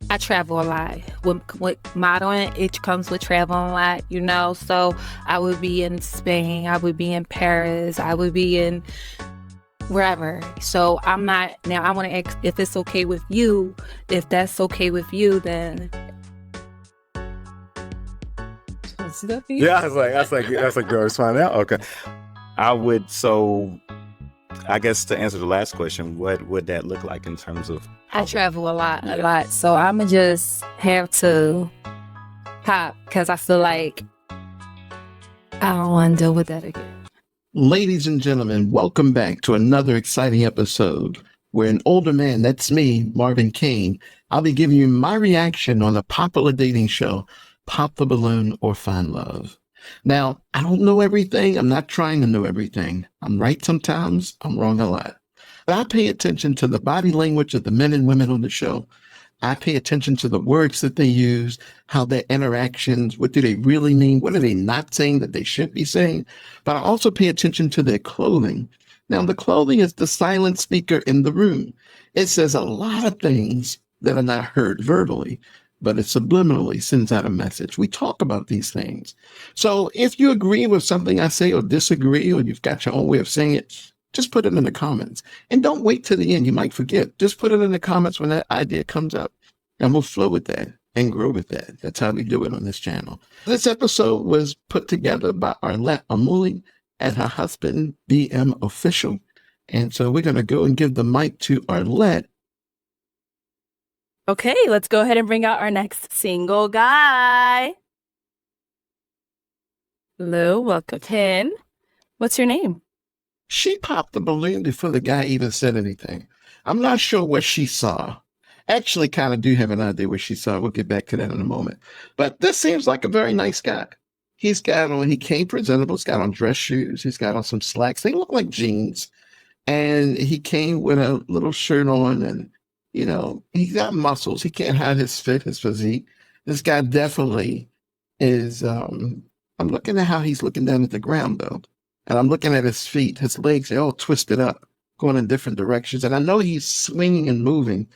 I travel a lot. With modeling, it comes with traveling a lot, So I would be in Spain, I would be in Paris, I would be in wherever. So I'm not, now I want to ask if it's okay with you. If that's okay with you, then Yeah, that's like girls find out. Okay. I would, so I guess to answer the last question, what would that look like in terms of I travel a lot. So I'ma just have to pop because I feel like I don't want to deal with that again. Ladies and gentlemen, welcome back to another exciting episode where an older man, that's me, Marvin Kane, I'll be giving you my reaction on a popular dating show, Pop the Balloon or Find Love. Now, I don't know everything. I'm not trying to know everything. I'm right sometimes. I'm wrong a lot. But I pay attention to the body language of the men and women on the show. I pay attention to the words that they use, how their interactions, what do they really mean? What are they not saying that they should be saying? But I also pay attention to their clothing. Now, the clothing is the silent speaker in the room. It says a lot of things that are not heard verbally, but it subliminally sends out a message. We talk about these things. So if you agree with something I say or disagree, or you've got your own way of saying it, just put it in the comments. And don't wait till the end. You might forget. Just put it in the comments when that idea comes up. And we'll flow with that and grow with that. That's how we do it on this channel. This episode was put together by Arlette Amuli and her husband, BM Official. And so we're going to go and give the mic to Arlette. Okay, let's go ahead and bring out our next single guy. Lou, welcome. Ken, what's your name? She popped the balloon before the guy even said anything. I'm not sure what she saw. Actually, kind of do have an idea what she saw. We'll get back to that in a moment. But this seems like a very nice guy. He came presentable. He's got on dress shoes. He's got on some slacks. They look like jeans. And he came with a little shirt on and, he's got muscles. He can't hide his physique. This guy definitely is, I'm looking at how he's looking down at the ground though. And I'm looking at his feet, his legs, they're all twisted up, going in different directions. And I know he's swinging and moving,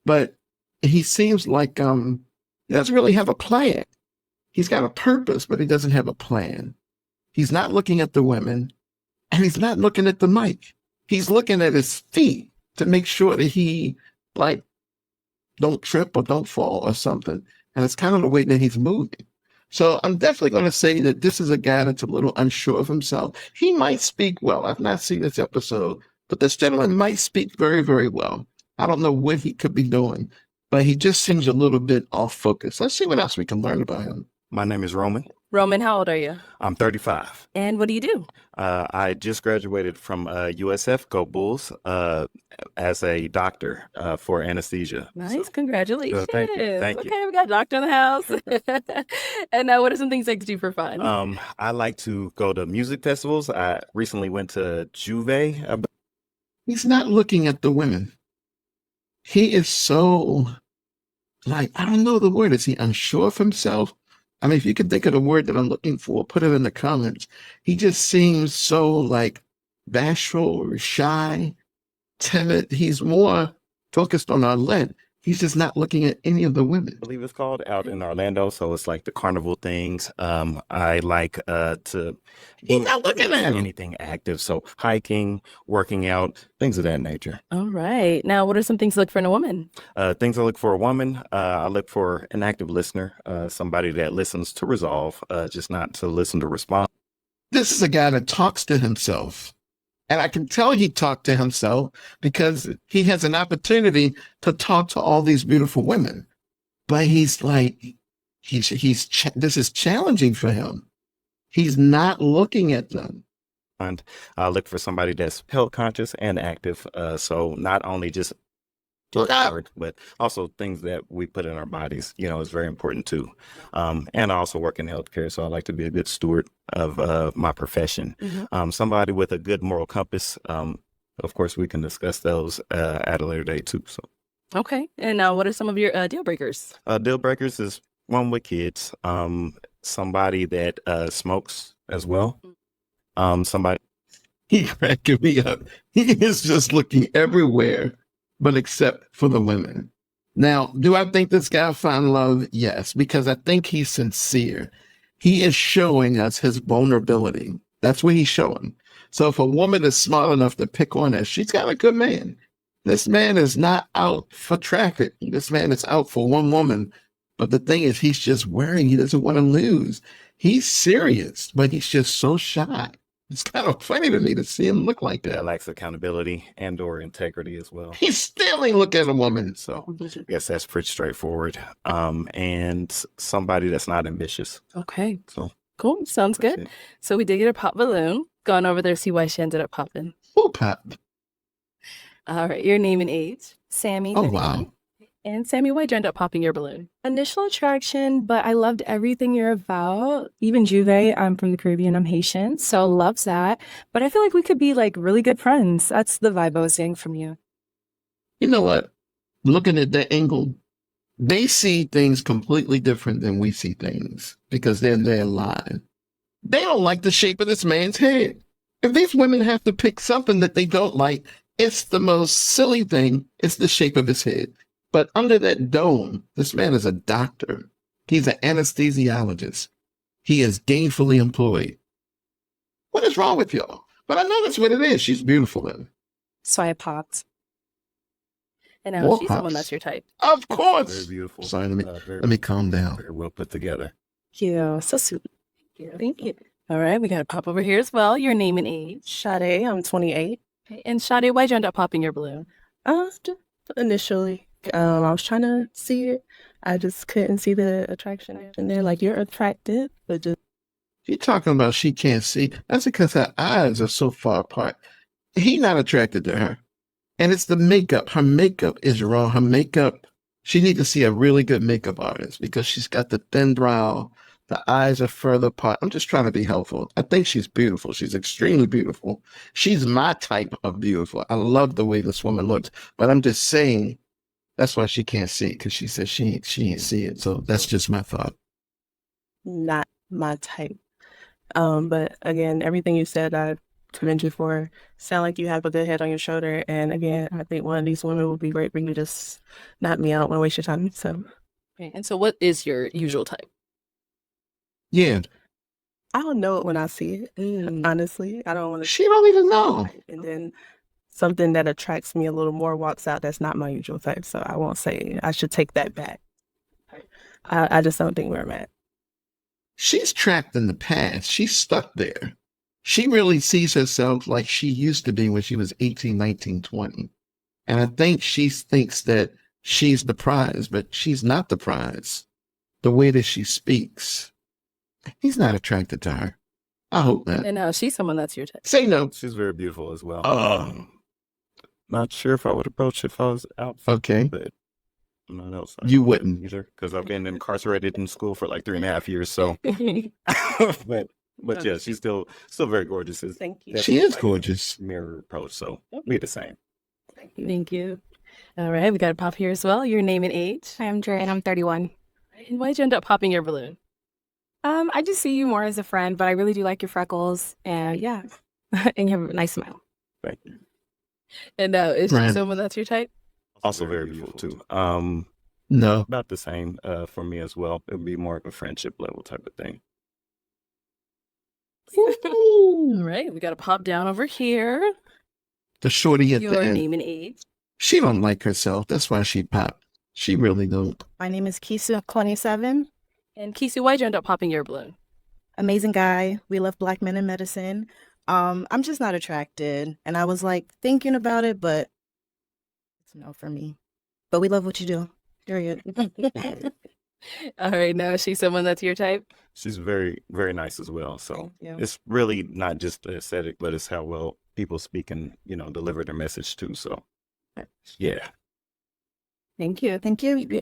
but he seems like he doesn't really have a plan. He's got a purpose, but he doesn't have a plan. He's not looking at the women, and he's not looking at the mic. He's looking at his feet to make sure that he, don't trip or don't fall or something. And it's kind of the way that he's moving. So I'm definitely going to say that this is a guy that's a little unsure of himself. He might speak well. I've not seen this episode, but this gentleman might speak very, very well. I don't know what he could be doing, but he just seems a little bit off focus. Let's see what else we can learn about him. My name is Roman. Roman, how old are you? I'm 35. And what do you do? I just graduated from USF, Go Bulls, as a doctor for anesthesia. Nice, So, congratulations. thank you. Okay, we got a doctor in the house. And what are some things that you do for fun? I like to go to music festivals. I recently went to Juve. He's not looking at the women. He is so, I don't know the word. Is he unsure of himself? I mean, if you could think of the word that I'm looking for, put it in the comments. He just seems so bashful or shy, timid. He's more focused on Arlette. He's just not looking at any of the women. I believe it's called, out in Orlando. So it's like the carnival things. I like to He's not looking at him. anything active. So hiking, working out, things of that nature. All right. Now, what are some things to look for in a woman? Things I look for a woman. I look for an active listener, somebody that listens to resolve, just not to listen to respond. This is a guy that talks to himself. And I can tell he talked to himself because he has an opportunity to talk to all these beautiful women. But he's this is challenging for him. He's not looking at them. And I look for somebody that's health conscious and active. So not only just but also things that we put in our bodies, is very important too. And I also work in healthcare, so I like to be a good steward of my profession. Mm-hmm. Somebody with a good moral compass. Of course, we can discuss those at a later date too. So, Okay. And what are some of your deal breakers? deal breakers is one with kids. Somebody that smokes as well. Somebody. He cracking me up. He is just looking everywhere, but except for the women. Now, do I think this guy found love? Yes, because I think he's sincere. He is showing us his vulnerability. That's what he's showing. So if a woman is smart enough to pick on us, she's got a good man. This man is not out for traffic. This man is out for one woman. But the thing is, he's just worried. He doesn't want to lose. He's serious, but he's just so shy. It's kind of funny to me to see him look like That that. lacks accountability and or integrity as well. He still ain't look at a woman. So I guess that's pretty straightforward. And somebody that's not ambitious. Okay. So Cool. Sounds that's good. it. So we did get a pop balloon. Gone over there, see why she ended up popping. who pop? All right. Your name and age. Sammy. Oh 31. wow. And Sammy, why'd you end up popping your balloon? Initial attraction, but I loved everything you're about. Even Juve, I'm from the Caribbean, I'm Haitian, so loves that. But I feel like we could be like really good friends. That's the vibe I was getting from you. You know what? Looking at that angle, they see things completely different than we see things because they're there live. They don't like the shape of this man's head. If these women have to pick something that they don't like, it's the most silly thing. It's the shape of his head. But under that dome, this man is a doctor. He's an anesthesiologist. He is gainfully employed. What is wrong with y'all? But I know that's what it is. She's beautiful. Then. So I popped. And now More she's someone pops. that's your type. Of Very course. beautiful. Sorry, let Very, me calm down. very well put together. Yeah, so sweet. Thank you. All right. We got a pop over here as well. Your name and age. Sade, I'm 28. Okay. And Sade, why'd you end up popping your balloon? Just initially, I was trying to see it. I just couldn't see the attraction in there. Like, you're attractive, but just She talking about she can't see. That's because her eyes are so far apart. He not attracted to her. And it's the makeup. Her makeup is wrong. Her makeup, she need to see a really good makeup artist because she's got the thin brow. The eyes are further apart. I'm just trying to be helpful. I think she's beautiful. She's extremely beautiful. She's my type of beautiful. I love the way this woman looks. But I'm just saying that's why she can't see it because she says she ain't see it. So that's just my thought. not my type. But again, everything you said, I commend you for. Sound like you have a good head on your shoulder. And again, I think one of these women would be great for you. Just knock me out. I don't want to waste your time. So Okay. And so what is your usual type? Yeah. I don't know it when I see it. Honestly, I don't want to. She don't even know. And then something that attracts me a little more walks out. That's not my usual type. So I won't say. I should take that back. I just don't think we're met. She's trapped in the past. She's stuck there. She really sees herself like she used to be when she was 18, 19, 20. And I think she thinks that she's the prize, but she's not the prize. The way that she speaks, he's not attracted to her. I hope not. And now she's someone that's your type. Say no. She's very beautiful as well. Oh. Not sure if I would approach if I was out, Okay. but I'm not outside. You wouldn't. Either because I've been incarcerated in school for like 3.5 years. So, but yeah, she's still very gorgeous. It's Thank you. She is gorgeous. mirror approach. So we the same. Thank you. All right. We got a pop here as well. Your name and age. Hi, I'm Dre, and I'm 31. And why'd you end up popping your balloon? I just see you more as a friend, but I really do like your freckles, and yeah, and you have a nice smile. Thank you. And now is she Right. someone that's your type? Also very beautiful too. No. About the same for me as well. It would be more of a friendship level type of thing. All right. We got a pop down over here. The shorty at Your the end. name and age. She don't like herself. That's why she popped. She really don't. My name is Kisu, 27. And Kisu, why'd you end up popping your balloon? Amazing guy. We love Black men in medicine. I'm just not attracted. And I was like thinking about it, but it's a no for me. But we love what you do. Period. All right. Now is she someone that's your type? She's very, very nice as well. So Thank you. it's really not just the aesthetic, but it's how well people speak and, deliver their message too. So yeah. Thank you. Thank you.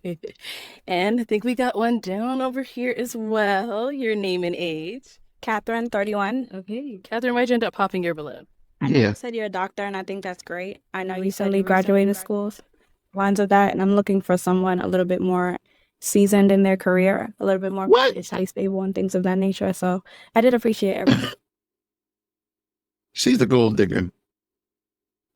And I think we got one down over here as well. Your name and age. Catherine, 31. Okay. Catherine, why'd you end up popping your balloon? I know Yeah. you said you're a doctor, and I think that's great. I know I you recently graduated schools, lines of that, and I'm looking for someone a little bit more seasoned in their career, a little bit more What? financially stable and things of that nature. So I did appreciate everything. She's a gold digger.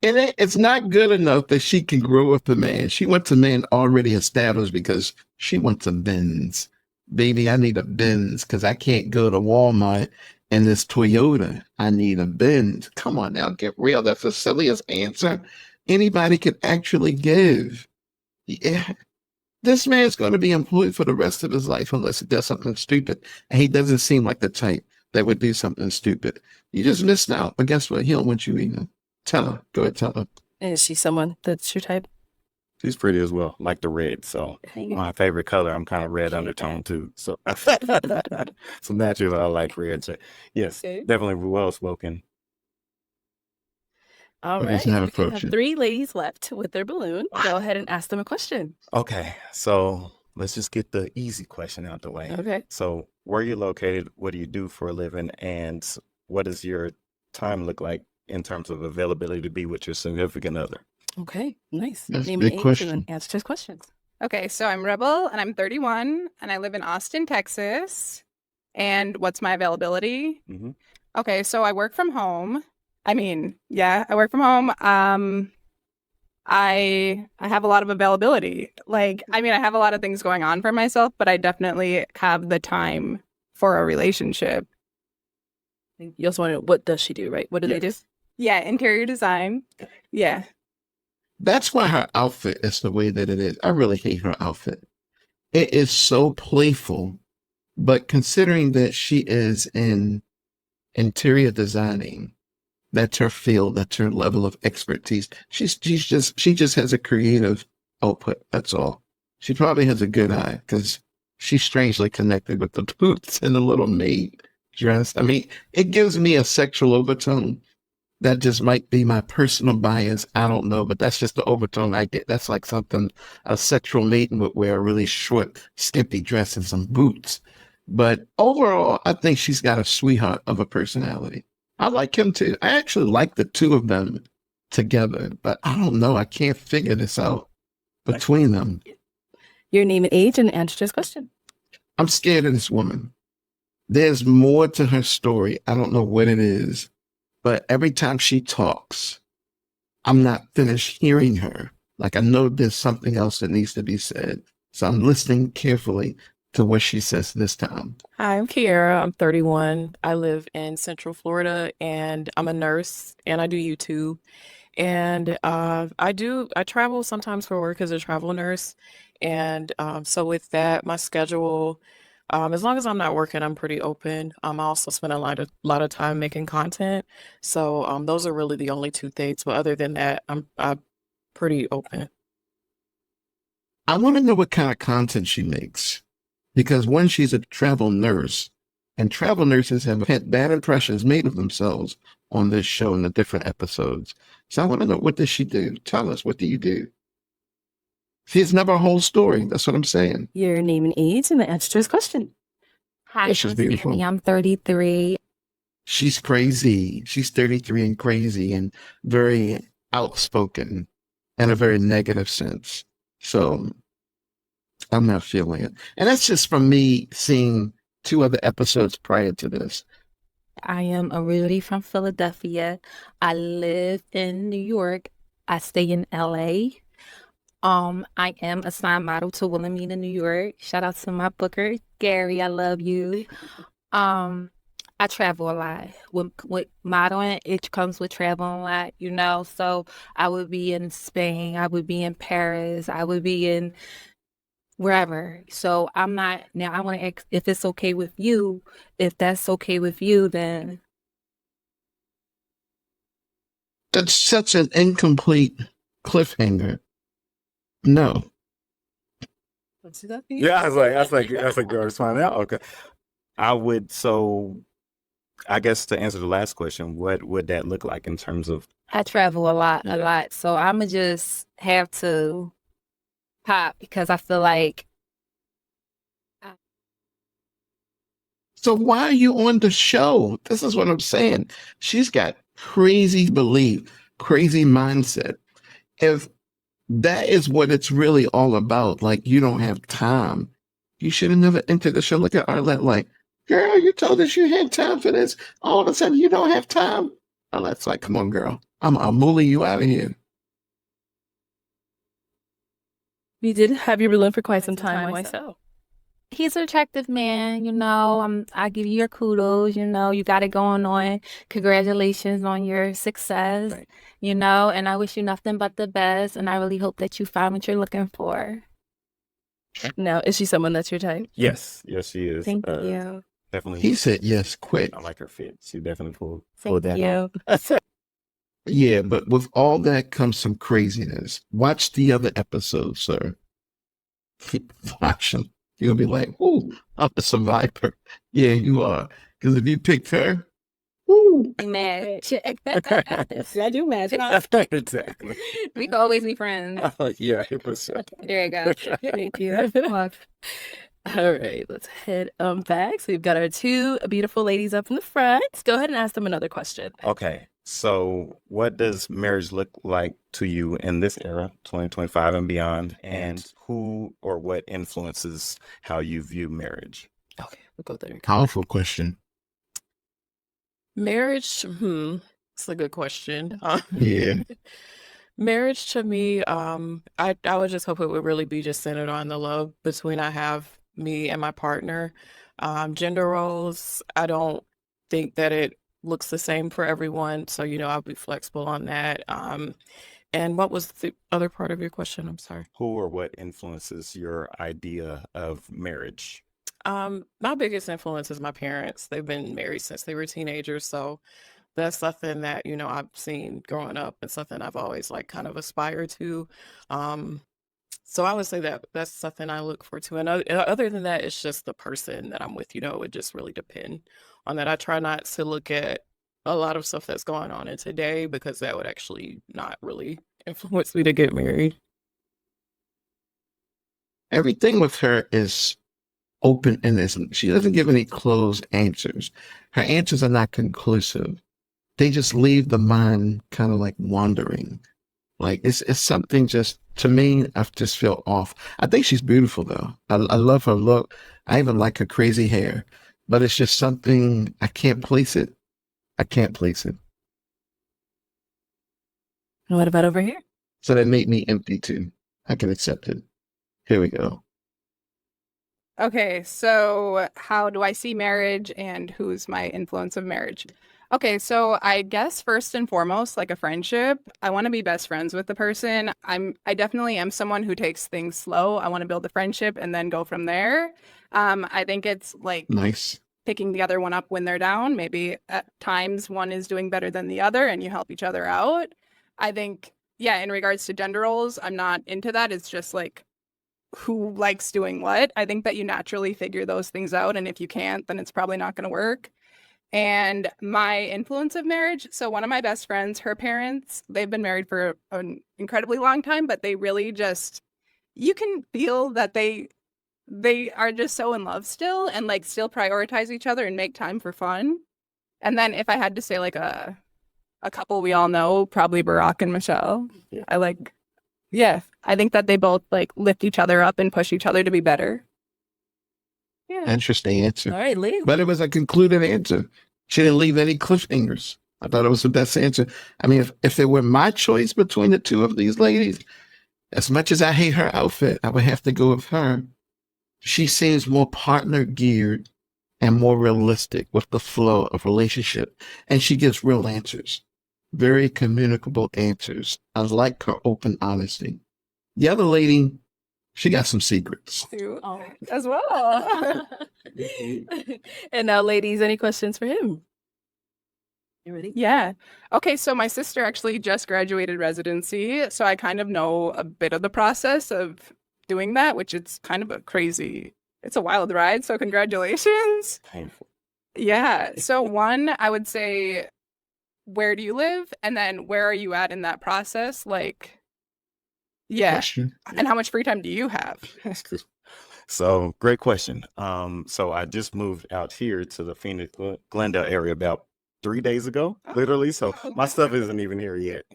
It's not good enough that she can grow with the man. She wants a man already established because she wants a Benz. Baby, I need a Benz because I can't go to Walmart in this Toyota. I need a Benz. Come on now, get real. That's the silliest answer anybody could actually give. Yeah. This man's going to be employed for the rest of his life unless he does something stupid. And he doesn't seem like the type that would do something stupid. You just missed out. But guess what? He don't want you either. Tell her. Go ahead, tell her. Is she someone that's your type? She's pretty as well, like the red. So my favorite color, I'm kind of red undertone too. So so naturally, I like red. So yes, definitely well spoken. All But right. it's not We have approaching. 3 ladies left with their balloon. Go ahead and ask them a question. Okay, so let's just get the easy question out the way. Okay. So where are you located? What do you do for a living? And what does your time look like in terms of availability to be with your significant other? Okay. Nice. That's a Name big and age question. and then answer his questions. Okay, so I'm Rebel and I'm 31 and I live in Austin, Texas. And what's my availability? Mm-hmm. Okay, so I work from home. I mean, yeah, I work from home. I have a lot of availability. I have a lot of things going on for myself, but I definitely have the time for a relationship. You also want to know, what does she do, right? What do they do? Yeah, interior design. Yeah. That's why her outfit is the way that it is. I really hate her outfit. It is so playful, but considering that she is in interior designing, that's her field, that's her level of expertise. She just has a creative output. That's all. She probably has a good eye because she's strangely connected with the boots and the little maid dress. I mean, it gives me a sexual overtone. That just might be my personal bias. I don't know, but that's just the overtone I get. That's like something a sexual maiden would wear, a really short, skimpy dress and some boots. But overall, I think she's got a sweetheart of a personality. I like him too. I actually like the two of them together, but I don't know. I can't figure this out between them. Your name and age and answer his question. I'm scared of this woman. There's more to her story. I don't know what it is. But every time she talks, I'm not finished hearing her. Like I know there's something else that needs to be said. So I'm listening carefully to what she says this time. Hi, I'm Kiara. I'm 31. I live in Central Florida and I'm a nurse and I do YouTube. And I travel sometimes for work as a travel nurse. And so with that, my schedule, as long as I'm not working, I'm pretty open. I also spend a lot of time making content. So those are really the only 2 things. But other than that, I'm pretty open. I want to know what kind of content she makes. Because one, she's a travel nurse, and travel nurses have had bad impressions made of themselves on this show in the different episodes. So I want to know, what does she do? Tell us, what do you do? She's never a whole story. That's what I'm saying. Your name and age and the answer to his question. Hi, This is beautiful. I'm 33. She's crazy. She's 33 and crazy and very outspoken in a very negative sense. So I'm not feeling it. And that's just from me seeing 2 other episodes prior to this. I am originally from Philadelphia. I live in New York. I stay in LA. I am a signed model to Wilhelmina, New York. Shout out to my booker, Gary. I love you. I travel a lot. With modeling, it comes with traveling a lot, you know. So I would be in Spain. I would be in Paris. I would be in wherever. So I'm not, now I want to ask if it's okay with you. If that's okay with you, then That's such an incomplete cliffhanger. No. Let's do that. Yeah, I was like, girl, just find out. Okay. I guess to answer the last question, what would that look like in terms of? I travel a lot. So I'm going to just have to pop because I feel like. So why are you on the show? This is what I'm saying. She's got crazy belief, crazy mindset. If that is what it's really all about, like you don't have time, you should have never entered the show. Look at Arlette like, girl, you told us you had time for this. All of a sudden you don't have time. Arlette's like, come on, girl. I'm mulling you out of here. We did have your balloon for quite some time myself. He's an attractive man, I give you your kudos, you got it going on. Congratulations on your success, Right. and I wish you nothing but the best. And I really hope that you find what you're looking for. Now, is she someone that's your type? Yes, she is. Thank you. Definitely. He said yes, quick. I like her fit. She definitely pulled Thank that you. off. Yeah, but with all that comes some craziness. Watch the other episodes, sir. Keep watching. You'll be like, ooh, I'm a survivor. Yeah, you are. Because if you picked her, ooh. Match. I do match. Exactly. We can always be friends. Yeah, 100%. There you go. Thank you. All right, let's head back. So we've got our two beautiful ladies up in the front. Go ahead and ask them another question. Okay. So what does marriage look like to you in this era, 2025 and beyond? And who or what influences how you view marriage? Okay, we'll go there. Powerful question. Marriage, it's a good question. Yeah. Marriage to me, I would just hope it would really be just centered on the love between me and my partner. Gender roles, I don't think that it looks the same for everyone. So, I'll be flexible on that. And what was the other part of your question? I'm sorry. Who or what influences your idea of marriage? My biggest influence is my parents. They've been married since they were teenagers. So that's something that, I've seen growing up and something I've always kind of aspired to. So I would say that that's something I look for too. And other than that, it's just the person that I'm with, it would just really depend on that. I try not to look at a lot of stuff that's going on in today because that would actually not really influence me to get married. Everything with her is open and she doesn't give any closed answers. Her answers are not conclusive. They just leave the mind kind of wandering. It's something just, to me, I just feel off. I think she's beautiful though. I love her look. I even like her crazy hair, but it's just something, I can't place it. I can't place it. And what about over here? So that made me empty too. I can accept it. Here we go. Okay, so how do I see marriage and who's my influence of marriage? Okay, so I guess first and foremost, like a friendship, I want to be best friends with the person. I definitely am someone who takes things slow. I want to build a friendship and then go from there. I think it's Nice. picking the other one up when they're down. Maybe at times one is doing better than the other and you help each other out. I think, yeah, in regards to gender roles, I'm not into that. It's just who likes doing what. I think that you naturally figure those things out. And if you can't, then it's probably not going to work. And my influence of marriage. So one of my best friends, her parents, they've been married for an incredibly long time, but they really just, you can feel that they are just so in love still and still prioritize each other and make time for fun. And then if I had to say a couple we all know, probably Barack and Michelle. Yeah. I think that they both lift each other up and push each other to be better. Yeah. Interesting answer. All right, Lee. But it was a concluded answer. She didn't leave any cliffhangers. I thought it was the best answer. I mean, if it were my choice between the two of these ladies, as much as I hate her outfit, I would have to go with her. She seems more partner geared and more realistic with the flow of relationship. And she gives real answers, very communicable answers. I like her open honesty. The other lady, she got some secrets. As well. And now, ladies, any questions for him? You ready? Yeah. Okay, so my sister actually just graduated residency, so I kind of know a bit of the process of doing that, which it's kind of it's a wild ride, so congratulations. Painful. Yeah. So one, I would say, where do you live? And then where are you at in that process? Yeah. Question. And how much free time do you have? So great question. So I just moved out here to the Phoenix Glendale area about 3 days ago, literally. So my stuff isn't even here yet.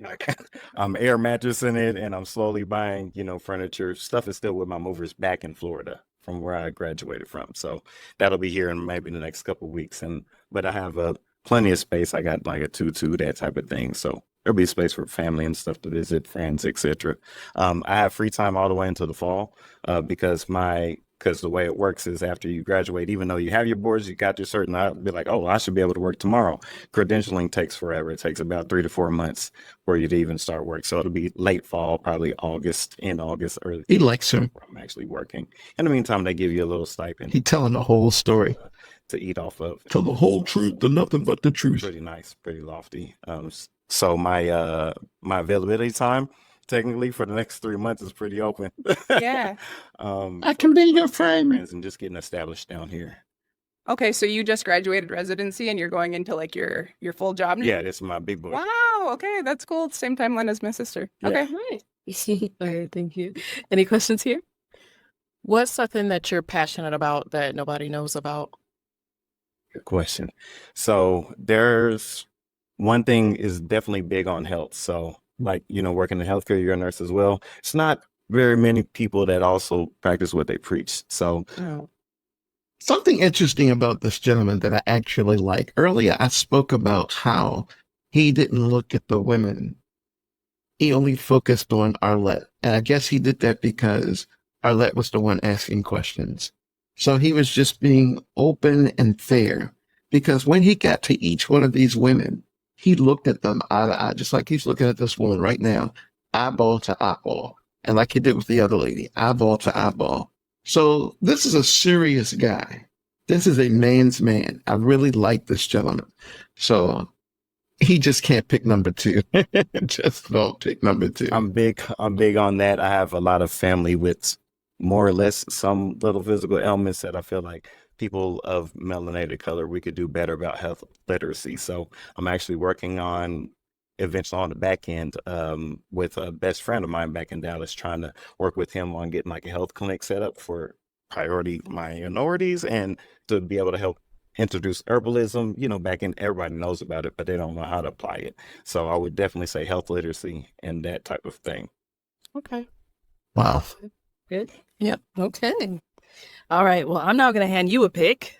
I'm air mattressing it and I'm slowly buying, furniture. Stuff is still with my movers back in Florida from where I graduated from. So that'll be here in maybe the next couple of weeks. But I have plenty of space. I got a tutu, that type of thing. So there'll be space for family and stuff to visit, friends, etc. I have free time all the way into the fall because the way it works is after you graduate, even though you have your boards, you got your cert, and I'll be like, oh, I should be able to work tomorrow. Credentialing takes forever. It takes about 3 to 4 months for you to even start work. So it'll be late fall, probably in August, early. He likes her. I'm actually working. In the meantime, they give you a little stipend. He telling the whole story. To eat off of. Tell the whole truth, the nothing but the truth. Pretty nice, pretty lofty. So my availability time, technically for the next 3 months, is pretty open. Yeah. I can be your friend. And just getting established down here. Okay, so you just graduated residency and you're going into like your full job now? Yeah, this is my big boy. Wow. Okay, that's cool. Same timeline as my sister. Yeah. Okay. All right, thank you. Any questions here? What's something that you're passionate about that nobody knows about? Good question. So there's one thing is definitely big on health. So like, working in healthcare, you're a nurse as well. It's not very many people that also practice what they preach. So something interesting about this gentleman that I actually like. Earlier, I spoke about how he didn't look at the women. He only focused on Arlette. And I guess he did that because Arlette was the one asking questions. So he was just being open and fair, because when he got to each one of these women, he looked at them eye to eye, just like he's looking at this woman right now, eyeball to eyeball. And like he did with the other lady, eyeball to eyeball. So this is a serious guy. This is a man's man. I really like this gentleman. So he just can't pick number 2. Just don't pick number 2. I'm big on that. I have a lot of family with more or less some little physical ailments that I feel like people of melanated color, we could do better about health literacy. So I'm actually working on eventually on the back end with a best friend of mine back in Dallas, trying to work with him on getting like a health clinic set up for priority minorities and to be able to help introduce herbalism, back in, everybody knows about it, but they don't know how to apply it. So I would definitely say health literacy and that type of thing. Okay. Wow. Good. Yep. Okay. All right. Well, I'm now going to hand you a pick.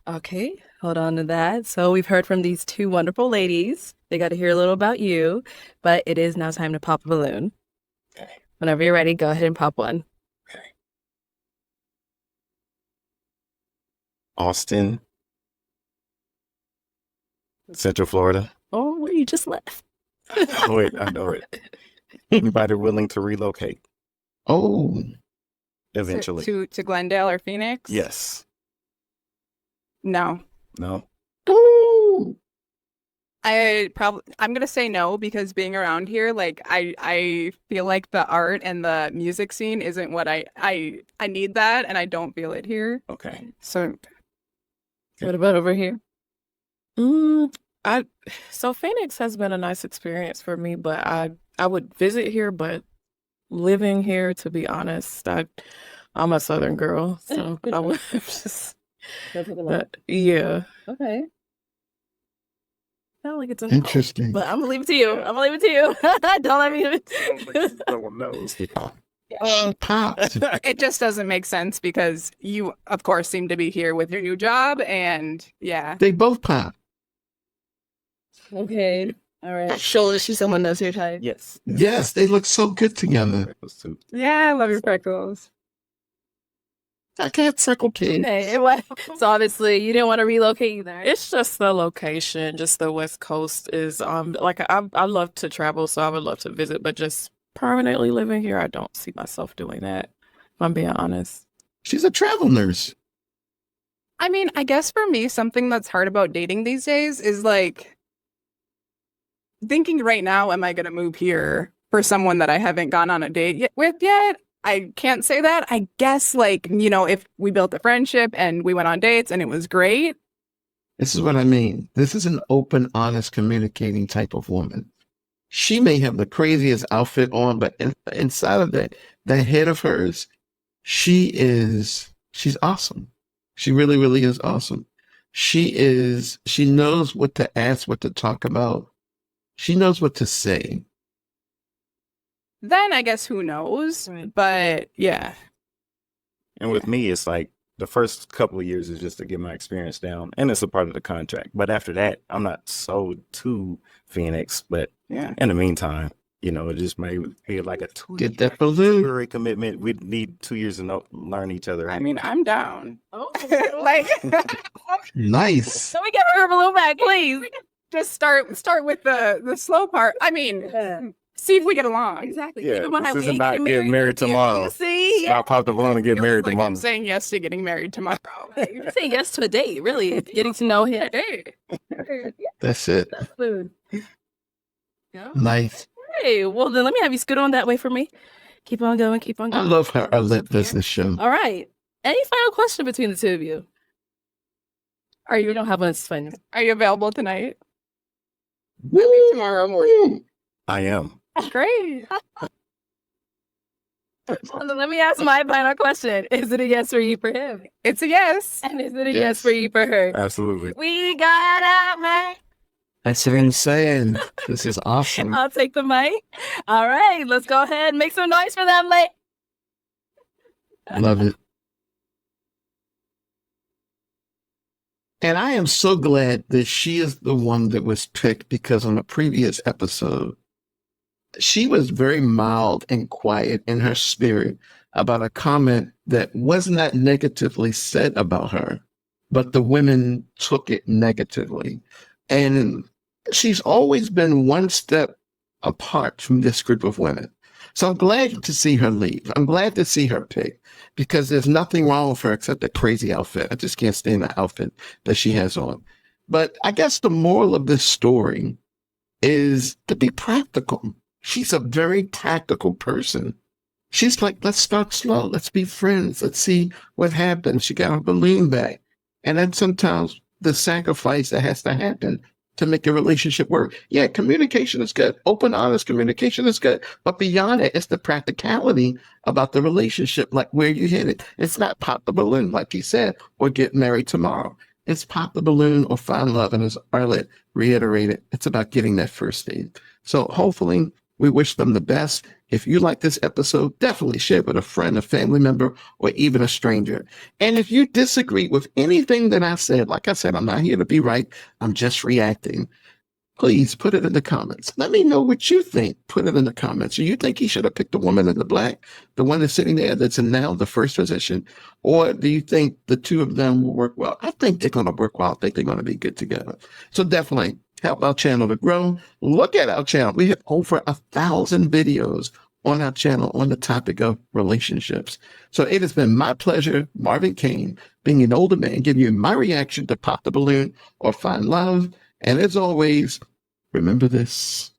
Okay. Hold on to that. So we've heard from these 2 wonderful ladies. They got to hear a little about you, but it is now time to pop a balloon. Okay. Whenever you're ready, go ahead and pop one. Okay. Austin, Central Florida. Oh, where you just left. Oh, wait, I know it. Anybody willing to relocate? Oh, Eventually. To Glendale or Phoenix? Yes. No. No. ooh. I'm gonna say no, because being around here, like I feel like the art and the music scene isn't what I need that, and I don't feel it here. Okay. So What about over here? So Phoenix has been a nice experience for me, but I would visit here, but living here, to be honest, I'm a Southern girl, so I would just. But, yeah. Okay. Sound like it's a Interesting. but I'm gonna leave it to you. Don't let me. No one knows. Pops. it just doesn't make sense, because you, of course, seem to be here with your new job, and yeah. They both pop. Okay. All right. Shoulder, she's someone knows your type. Yes. Yes, they look so good together. Yeah, I love your freckles. I can't circle kid. Okay. So obviously you didn't want to relocate either. It's just the location, just the West Coast is like I love to travel, so I would love to visit, but just permanently living here, I don't see myself doing that, if I'm being honest. She's a travel nurse. I mean, I guess for me, something that's hard about dating these days is like thinking right now, am I going to move here for someone that I haven't gone on a date with yet? I can't say that. I guess, like, if we built a friendship and we went on dates and it was great. This is what I mean. This is an open, honest, communicating type of woman. She may have the craziest outfit on, but inside of that head of hers, she's awesome. She really, really is awesome. She knows what to ask, what to talk about. She knows what to say. Then I guess who knows? Right. But yeah. And with me, it's like the first couple of years is just to get my experience down, and it's a part of the contract. But after that, I'm not sold to Phoenix. But Yeah. in the meantime, it just may be like a 2 Get that balloon. year commitment. We need 2 years to learn each other. I mean, I'm down. Oh, Like, Nice. so we get her balloon back, please. just start with the slow part. I mean, see if we get along. Exactly. Yeah, Keep in mind this we isn't ain't about getting married this year. tomorrow. You see? I'll pop the balloon and get married Like, tomorrow. I'm saying yes to getting married tomorrow. You're saying yes to a date, really. Getting to know him. Hey. That's it. That's food. Yeah. Nice. Hey, well then let me have you scoot on that way for me. Keep on going, keep on I going. love her lit business show. All right. Any final question between the two of you? Or you don't have one that's fun? Are you available tonight? Woo! Tomorrow morning. I am. Great. Well, then let me ask my final question. Is it a yes for you for him? It's a yes. And is it a yes Yes. for you for her? Absolutely. We got out, man. That's what I'm saying. This is awesome. I'll take the mic. All right, let's go ahead and make some noise for them, late. Love it. And I am so glad that she is the one that was picked, because on a previous episode, she was very mild and quiet in her spirit about a comment that was not negatively said about her, but the women took it negatively. And she's always been one step apart from this group of women. So I'm glad to see her leave. I'm glad to see her pick, because there's nothing wrong with her except that crazy outfit. I just can't stand the outfit that she has on. But I guess the moral of this story is to be practical. She's a very practical person. She's like, let's start slow. Let's be friends. Let's see what happens. She got her balloon back. And then sometimes the sacrifice that has to happen to make a relationship work. Yeah, communication is good. Open, honest communication is good. But beyond it, it's the practicality about the relationship, like where you hit it. It's not pop the balloon, like you said, or get married tomorrow. It's pop the balloon or find love. And as Arlette reiterated, it's about getting that first date. So hopefully we wish them the best. If you like this episode, definitely share it with a friend, a family member, or even a stranger. And if you disagree with anything that I said, like I said, I'm not here to be right. I'm just reacting. Please put it in the comments. Let me know what you think. Put it in the comments. Do you think he should have picked the woman in the black, the one that's sitting there that's in now the first position? Or do you think the two of them will work well? I think they're going to work well. I think they're going to be good together. So definitely help our channel to grow. Look at our channel. We have over 1,000 videos on our channel on the topic of relationships. So it has been my pleasure, Marvin Kane, being an older man, giving you my reaction to Pop the Balloon or Find Love. And as always, remember this.